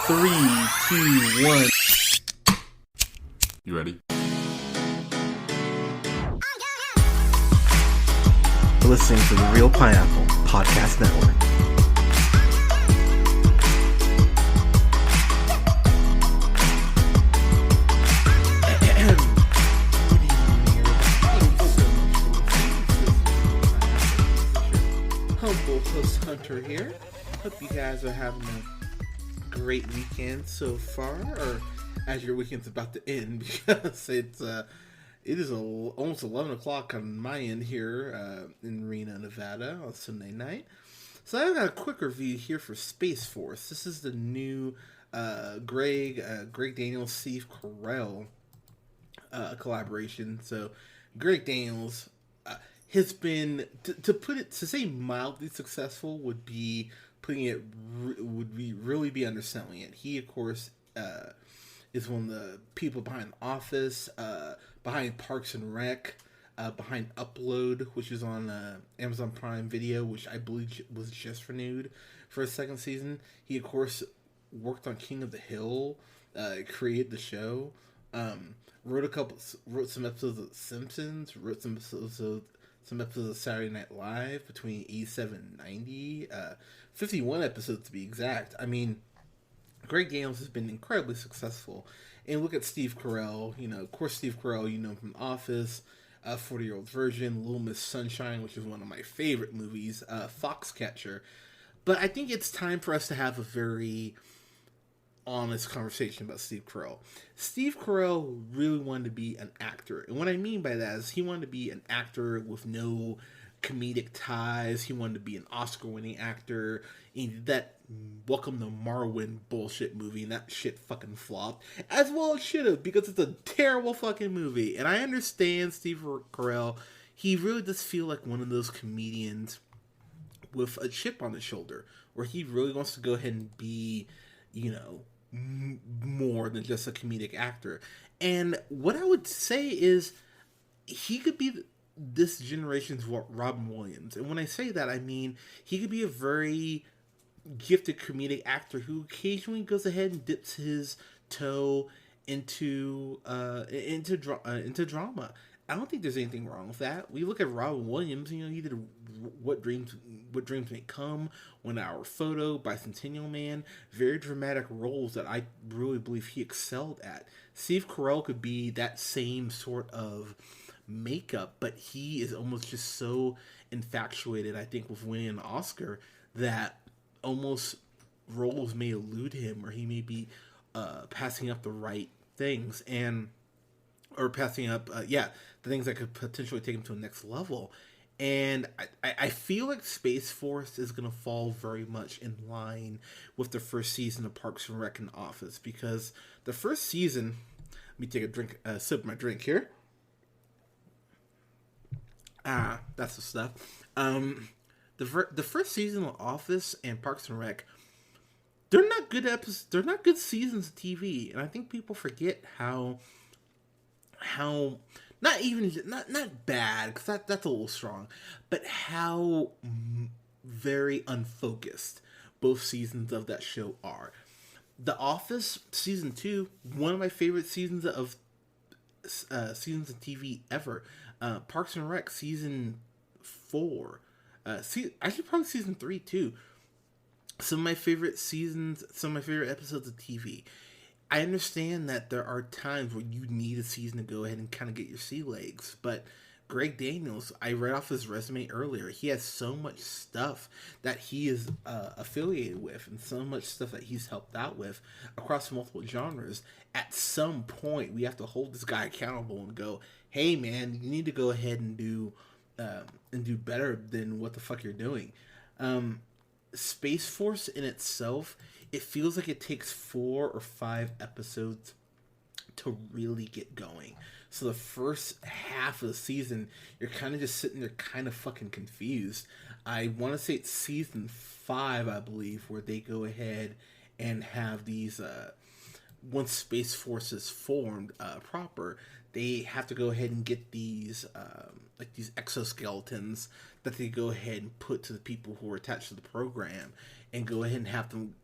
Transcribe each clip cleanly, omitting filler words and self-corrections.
Three, two, one. You ready? Listening to the Real Pineapple Podcast Network. Humble host Hunter here. Hope you guys are having a great weekend so far, or as your weekend's about to end, because it is almost 11 o'clock on my end here in Reno, Nevada on Sunday night. So I've got a quick review here for Space Force. This is the new Greg Daniels, Steve Carell collaboration. So Greg Daniels has been, to say mildly successful would be really be underselling it. He, of course, is one of the people behind The Office, behind Parks and Rec, behind Upload, which is on Amazon Prime Video, which I believe was just renewed for a second season. He, of course, worked on King of the Hill, created the show, wrote some episodes of The Simpsons, wrote some episodes of Saturday Night Live between 87 and 90, 51 episodes to be exact. I mean, Greg Daniels has been incredibly successful. And look at Steve Carell. Of course, Steve Carell, from The Office, 40-Year-Old Virgin, Little Miss Sunshine, which is one of my favorite movies, Foxcatcher. But I think it's time for us to have a very honest conversation about Steve Carell. Steve Carell really wanted to be an actor. And what I mean by that is he wanted to be an actor with no comedic ties. He wanted to be an Oscar-winning actor. He did that Welcome to Marwin bullshit movie, and that shit fucking flopped. As well it should have, because it's a terrible fucking movie. And I understand Steve Carell. He really does feel like one of those comedians with a chip on his shoulder, where he really wants to go ahead and be, more than just a comedic actor. And what I would say is he could be this generation's Robin Williams. And when I say that, I mean he could be a very gifted comedic actor who occasionally goes ahead and dips his toe into drama. I don't think there's anything wrong with that. We look at Robin Williams, he did What Dreams May Come, 1 Hour Photo, Bicentennial Man, very dramatic roles that I really believe he excelled at. Steve Carell could be that same sort of makeup, but he is almost just so infatuated, I think, with winning an Oscar that almost roles may elude him, or he may be passing up the right things, or passing up, the things that could potentially take him to the next level. And I feel like Space Force is going to fall very much in line with the first season of Parks and Rec and Office, because the first season, let me take a sip of my drink here. That's the stuff. The first season of Office and Parks and Rec, they're not good episodes. They're not good seasons of TV, and I think people forget how not bad, because that's a little strong, but how very unfocused both seasons of that show are. The Office season 2, one of my favorite seasons of TV ever. Parks and Rec season 4, actually probably season 3 too. Some of my favorite seasons, some of my favorite episodes of TV. I understand that there are times where you need a season to go ahead and kind of get your sea legs, but Greg Daniels, I read off his resume earlier, he has so much stuff that he is affiliated with, and so much stuff that he's helped out with across multiple genres. At some point, we have to hold this guy accountable and go, hey man, you need to go ahead and do better than what the fuck you're doing. Space Force in itself, it feels like it takes 4 or 5 episodes to really get going. So the first half of the season, you're kind of just sitting there kind of fucking confused. I want to say it's season 5, I believe, where they go ahead and have these, once Space Force is formed proper, they have to go ahead and get these, like these exoskeletons that they go ahead and put to the people who are attached to the program, and go ahead and have them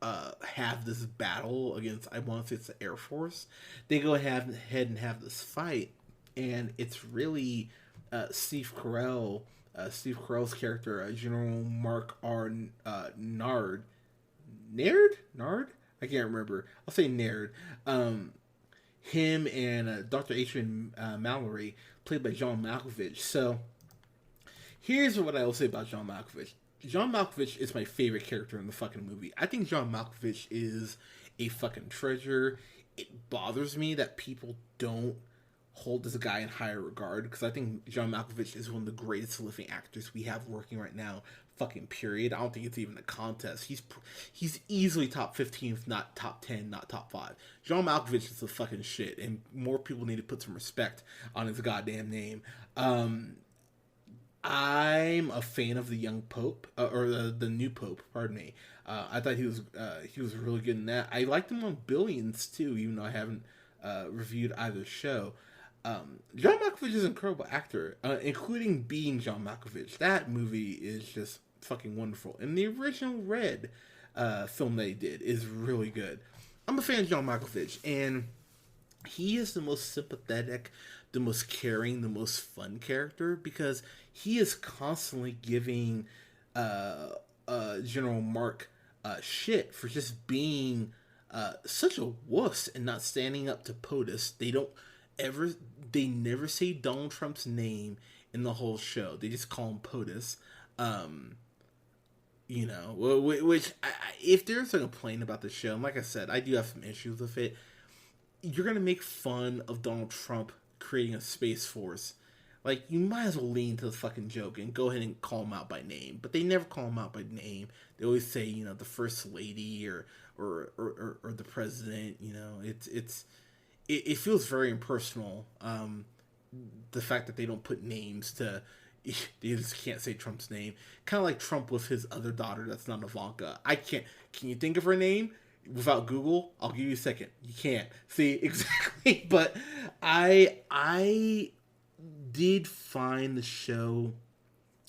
have this battle against, I want to say it's the Air Force. They go ahead and have this fight, and it's really Steve Carell's character, General Mark R. Naird. I can't remember. I'll say Naird. Him and Dr. Adrian Mallory, played by John Malkovich. So here's what I will say about John Malkovich. John Malkovich is my favorite character in the fucking movie. I think John Malkovich is a fucking treasure. It bothers me that people don't hold this guy in higher regard, because I think John Malkovich is one of the greatest living actors we have working right now. Fucking period. I don't think it's even a contest. He's easily top 15, if not top 10, not top 5. John Malkovich is the fucking shit, and more people need to put some respect on his goddamn name. I'm a fan of the young pope, or the new pope. Pardon me. I thought he was really good in that. I liked him on Billions too, even though I haven't reviewed either show. John Malkovich is an incredible actor, including being John Malkovich. That movie is just fucking wonderful. And the original Red film that he did is really good. I'm a fan of John Malkovich, and he is the most sympathetic, the most caring, the most fun character, because he is constantly giving General Mark shit for just being such a wuss and not standing up to POTUS. They never say Donald Trump's name in the whole show. They just call him POTUS. Which if there's a complaint about the show, and like I said, I do have some issues with it. You're gonna make fun of Donald Trump creating a space force. Like, you might as well lean to the fucking joke and go ahead and call him out by name. But they never call him out by name. They always say, the first lady or the president. It feels very impersonal. The fact that they don't put names to, they just can't say Trump's name. Kind of like Trump with his other daughter that's not Ivanka. Can you think of her name without Google? I'll give you a second. You can't. See, exactly. But I did find the show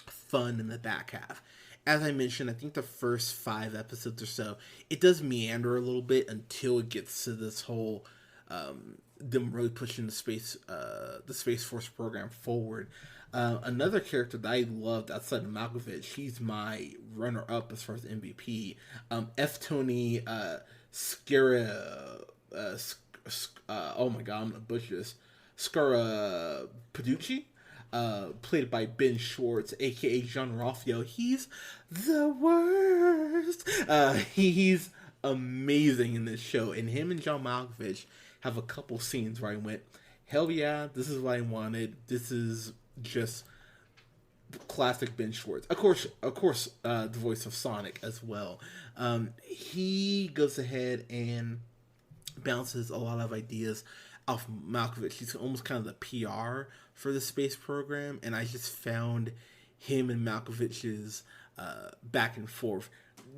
fun in the back half. As I mentioned, I think the first 5 episodes or so, it does meander a little bit until it gets to this whole them really pushing the Space Force program forward. Another character that I loved outside of Malkovich, he's my runner-up as far as MVP. F. Tony Scara. Oh my god, I'm gonna butcher this. Scara Paducci, played by Ben Schwartz, aka John Ralphio. He's the worst. He's amazing in this show, and him and John Malkovich have a couple scenes where I went, hell yeah, this is what I wanted. This is just classic Ben Schwartz. Of course, the voice of Sonic as well. He goes ahead and bounces a lot of ideas off Malkovich. He's almost kind of the PR for the space program, and I just found him and Malkovich's back and forth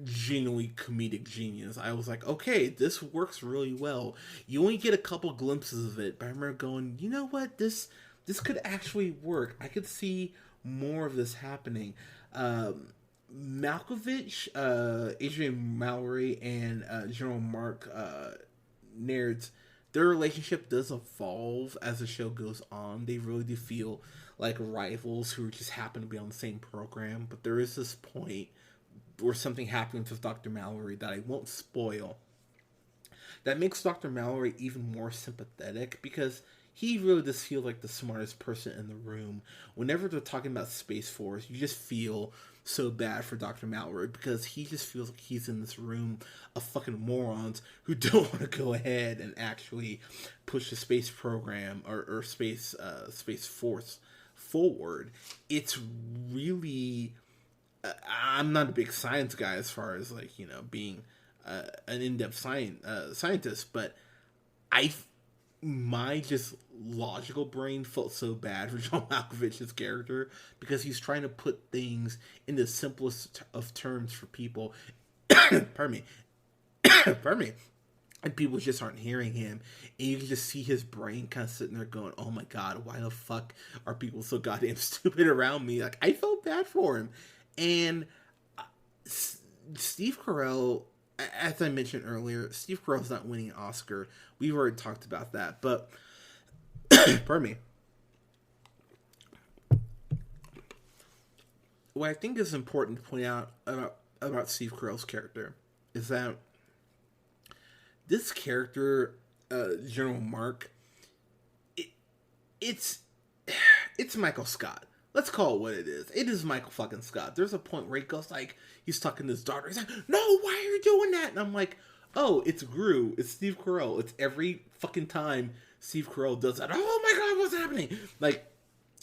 genuinely comedic genius. I was like, okay, this works really well. You only get a couple glimpses of it, but I remember going, you know what, this could actually work. I could see more of this happening. Malkovich, Adrian Mallory, and General Mark Naird's, their relationship does evolve as the show goes on. They really do feel like rivals who just happen to be on the same program. But there is this point where something happens with Dr. Mallory that I won't spoil, that makes Dr. Mallory even more sympathetic, because he really does feel like the smartest person in the room. Whenever they're talking about Space Force, you just feel so bad for Dr. Mallory, because he just feels like he's in this room of fucking morons who don't want to go ahead and actually push the space program or space force forward. It's really, I'm not a big science guy as far as being an in-depth scientist, but my just logical brain felt so bad for John Malkovich's character, because he's trying to put things in the simplest of terms for people. Pardon me. And people just aren't hearing him. And you can just see his brain kind of sitting there going, oh my god, why the fuck are people so goddamn stupid around me? I felt bad for him. And Steve Carell, as I mentioned earlier, Steve Carell's not winning an Oscar. We've already talked about that, but pardon me. What I think is important to point out about Steve Carell's character is that this character, General Mark, it's Michael Scott. Let's call it what it is. It is Michael fucking Scott. There's a point where he goes like, he's talking to his daughter. He's like, no, why are you doing that? And I'm like, oh, it's Gru. It's Steve Carell. It's every fucking time Steve Carell does that. Oh my God, what's happening? Like,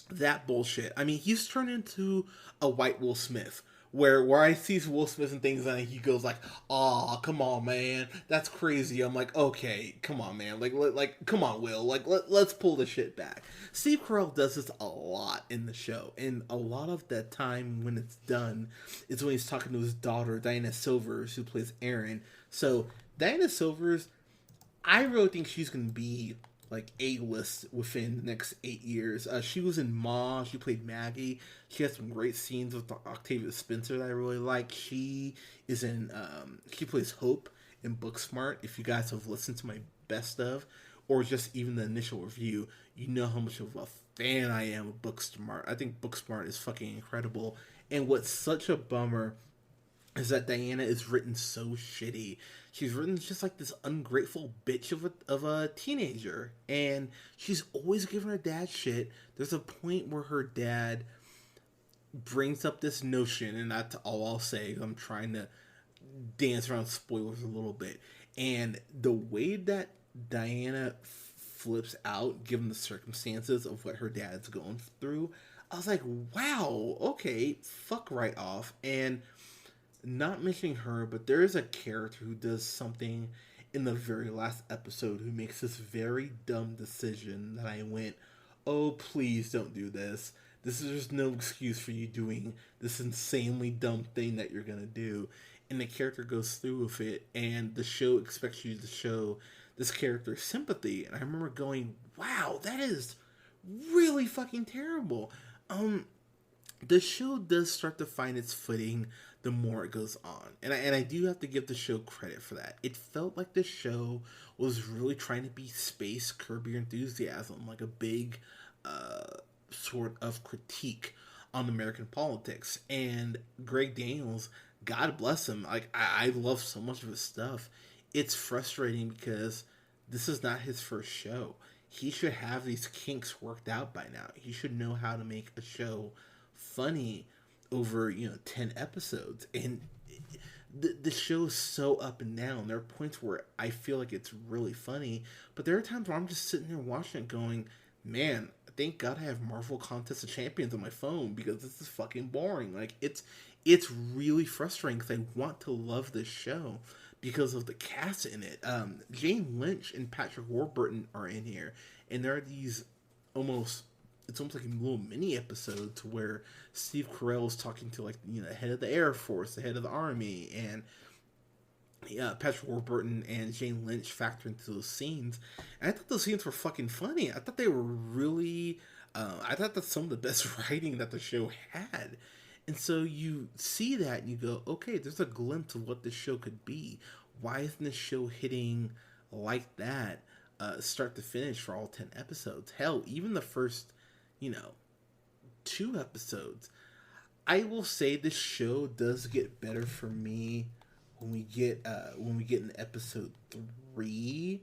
that bullshit. I mean, he's turned into a white Will Smith. Where I see Will Smith and things and he goes like, "Aw, come on, man, that's crazy." I'm like, "Okay, come on, man, like, come on, Will, let's pull the shit back." Steve Carell does this a lot in the show, and a lot of that time when it's done is when he's talking to his daughter Diana Silvers, who plays Erin. So Diana Silvers, I really think she's gonna be like A-list within the next 8 years. She was in Ma. She played Maggie. She has some great scenes with Octavia Spencer that I really like. She is in. She plays Hope in Booksmart. If you guys have listened to my best of, or just even the initial review, you know how much of a fan I am of Booksmart. I think Booksmart is fucking incredible. And what's such a bummer is that Diana is written so shitty. She's written just like this ungrateful bitch of a teenager. And she's always giving her dad shit. There's a point where her dad brings up this notion, and that's all I'll say. I'm trying to dance around spoilers a little bit. And the way that Diana flips out, given the circumstances of what her dad's going through, I was like, wow, okay, fuck right off. And not mentioning her, but there is a character who does something in the very last episode who makes this very dumb decision that I went, oh, please don't do this. This is just no excuse for you doing this insanely dumb thing that you're going to do. And the character goes through with it, and the show expects you to show this character sympathy. And I remember going, wow, that is really fucking terrible. The show does start to find its footing the more it goes on. And I do have to give the show credit for that. It felt like the show was really trying to be space Curb Your Enthusiasm, like a big sort of critique on American politics. And Greg Daniels, God bless him, like I love so much of his stuff. It's frustrating because this is not his first show. He should have these kinks worked out by now. He should know how to make a show funny over 10 episodes, and the show is so up and down. There are points where I feel like it's really funny, but there are times where I'm just sitting there watching it going, man, thank God I have Marvel Contest of Champions on my phone, because this is fucking boring. Like, it's really frustrating because I want to love this show because of the cast in it. Jane Lynch and Patrick Warburton are in here, and there are these it's almost like a little mini episode to where Steve Carell is talking to, like, the head of the Air Force, the head of the Army, and Patrick Warburton and Jane Lynch factor into those scenes. And I thought those scenes were fucking funny. I thought they were really, I thought that's some of the best writing that the show had. And so you see that and you go, okay, there's a glimpse of what this show could be. Why isn't this show hitting like that, start to finish for all 10 episodes? Hell, even the first 2 episodes. I will say this show does get better for me when we get in episode 3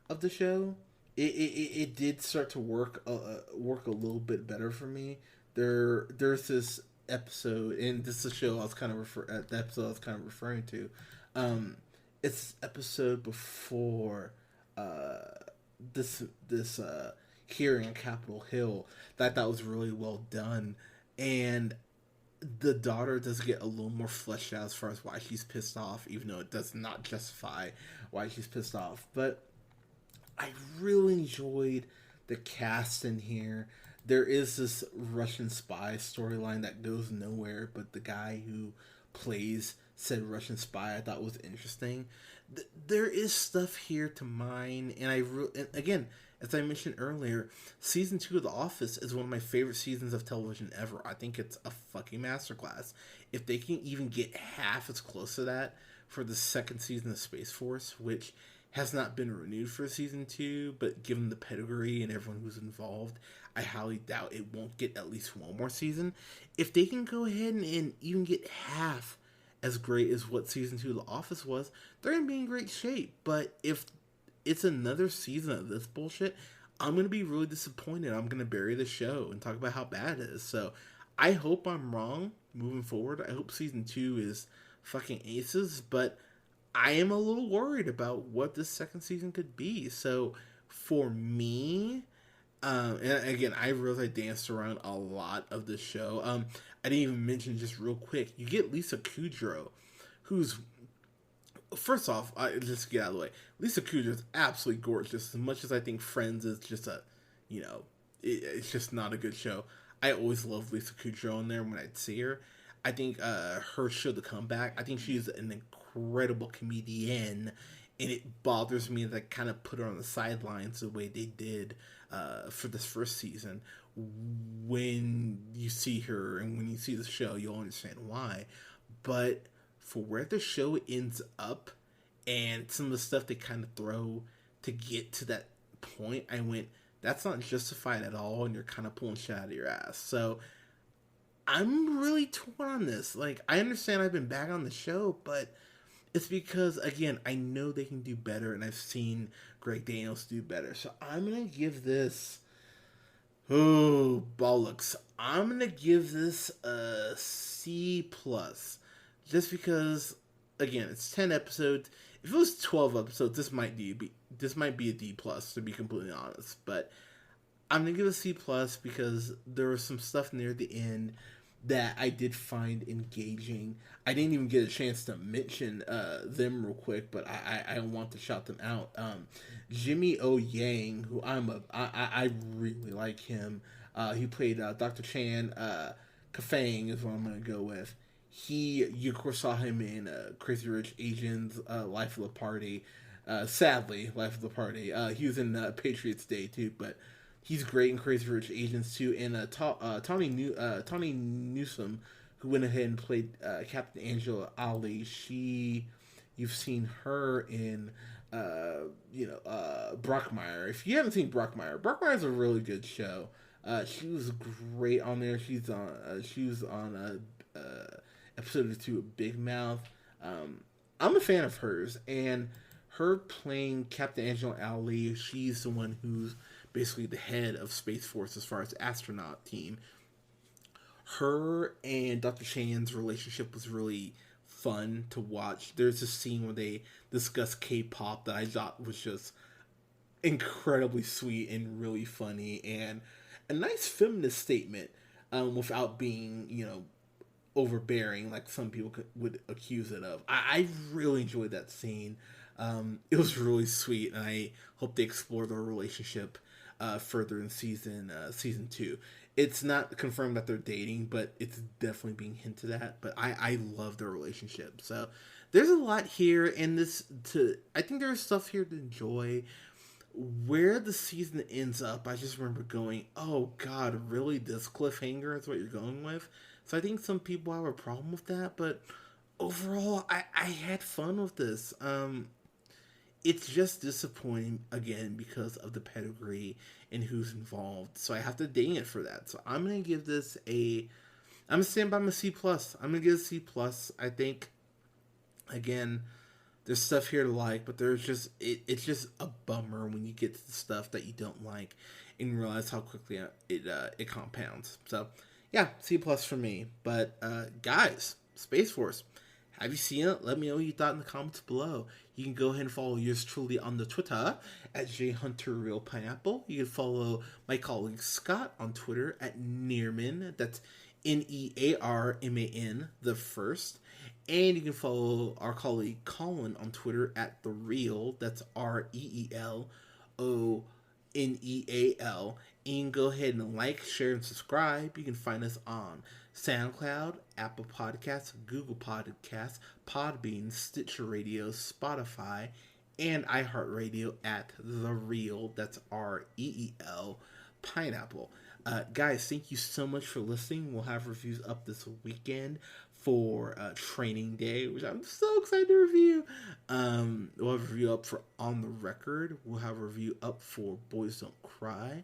of the show. It did start to work a little bit better for me. There's this episode, and this is the show I was kind of the episode I was kind of referring to. It's episode before this hearing on Capitol Hill that I thought was really well done, and the daughter does get a little more fleshed out as far as why she's pissed off, even though it does not justify why she's pissed off. But I really enjoyed the cast in here. There is this Russian spy storyline that goes nowhere, but the guy who plays said Russian spy I thought was interesting. There is stuff here to mine, and and again, as I mentioned earlier, season 2 of The Office is one of my favorite seasons of television ever. I think it's a fucking masterclass. If they can even get half as close to that for the second season of Space Force, which has not been renewed for season 2, but given the pedigree and everyone who's involved, I highly doubt it won't get at least one more season. If they can go ahead and even get half as great as what season 2 of The Office was, they're going to be in great shape. But if it's another season of this bullshit, I'm going to be really disappointed. I'm going to bury the show and talk about how bad it is. So I hope I'm wrong moving forward. I hope season 2 is fucking aces, but I am a little worried about what this second season could be. So for me, and again, I realize I danced around a lot of the show. I didn't even mention, just real quick, you get Lisa Kudrow, who's, first off, just to get out of the way, Lisa Kudrow is absolutely gorgeous. As much as I think Friends is just it's just not a good show. I always love Lisa Kudrow in there when I'd see her. I think her show, The Comeback, I think she's an incredible comedian, and it bothers me that I kind of put her on the sidelines the way they did for this first season. When you see her and when you see the show, you'll understand why. But for where the show ends up and some of the stuff they kind of throw to get to that point, I went, that's not justified at all, and you're kind of pulling shit out of your ass. So I'm really torn on this. Like, I understand I've been back on the show, but it's because, again, I know they can do better, and I've seen Greg Daniels do better. So I'm going to give this, oh, bollocks. I'm going to give this a C+. Just because, again, it's 10 episodes. If it was 12 episodes, this might be a D+, to be completely honest. But I'm going to give it a C+, because there was some stuff near the end that I did find engaging. I didn't even get a chance to mention them real quick, but I want to shout them out. Jimmy O. Yang, who I really like him. He played Dr. Chan. Kafang is what I'm going to go with. You of course saw him in Crazy Rich Asians, Life of the Party. Sadly, Life of the Party. He was in Patriots Day too, but he's great in Crazy Rich Asians too. And Tawny Newsome, who went ahead and played Captain Angela Ali. You've seen her in Brockmire. If you haven't seen Brockmire is a really good show. She was great on there. She was on episode or 2 of Big Mouth. I'm a fan of hers, and her playing Captain Angela Ali, she's the one who's basically the head of Space Force as far as astronaut team. Her and Dr. Chan's relationship was really fun to watch. There's a scene where they discuss K-pop that I thought was just incredibly sweet and really funny, and a nice feminist statement without being, overbearing like some people would accuse it of. I really enjoyed that scene. It was really sweet, and I hope they explore their relationship further in season 2. It's not confirmed that they're dating, but it's definitely being hinted at. But I love their relationship. So there's a lot here, and I think there's stuff here to enjoy. Where the season ends up, I just remember going, oh god, really? This cliffhanger is what you're going with? So I think some people have a problem with that, but overall, I had fun with this. It's just disappointing, again, because of the pedigree and who's involved. So I have to ding it for that. So I'm going to give this I'm going to stand by my C+. I'm going to give it a C+. I think, again, there's stuff here to like, but there's just, it's just a bummer when you get to the stuff that you don't like and realize how quickly it compounds. So, yeah, C+ for me. But, guys, Space Force, have you seen it? Let me know what you thought in the comments below. You can go ahead and follow yours truly on the Twitter at JHunterRealPineapple. You can follow my colleague Scott on Twitter at Nearman. That's Nearman the first. And you can follow our colleague Colin on Twitter at The Real. That's ReelOneal. And you can go ahead and like, share, and subscribe. You can find us on SoundCloud, Apple Podcasts, Google Podcasts, Podbean, Stitcher Radio, Spotify, and iHeartRadio at The Real. That's REEL Pineapple. Guys, thank you so much for listening. We'll have reviews up this weekend for Training Day, which I'm so excited to review. We'll have a review up for On the Record. We'll have a review up for Boys Don't Cry.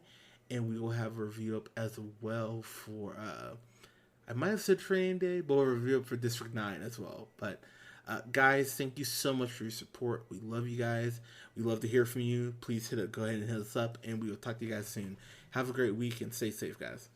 And we will have a review up as well for, I might have said Training Day, but we'll review up for District 9 as well. But guys, thank you so much for your support. We love you guys. We love to hear from you. Please go ahead and hit us up, and we will talk to you guys soon. Have a great week and stay safe, guys.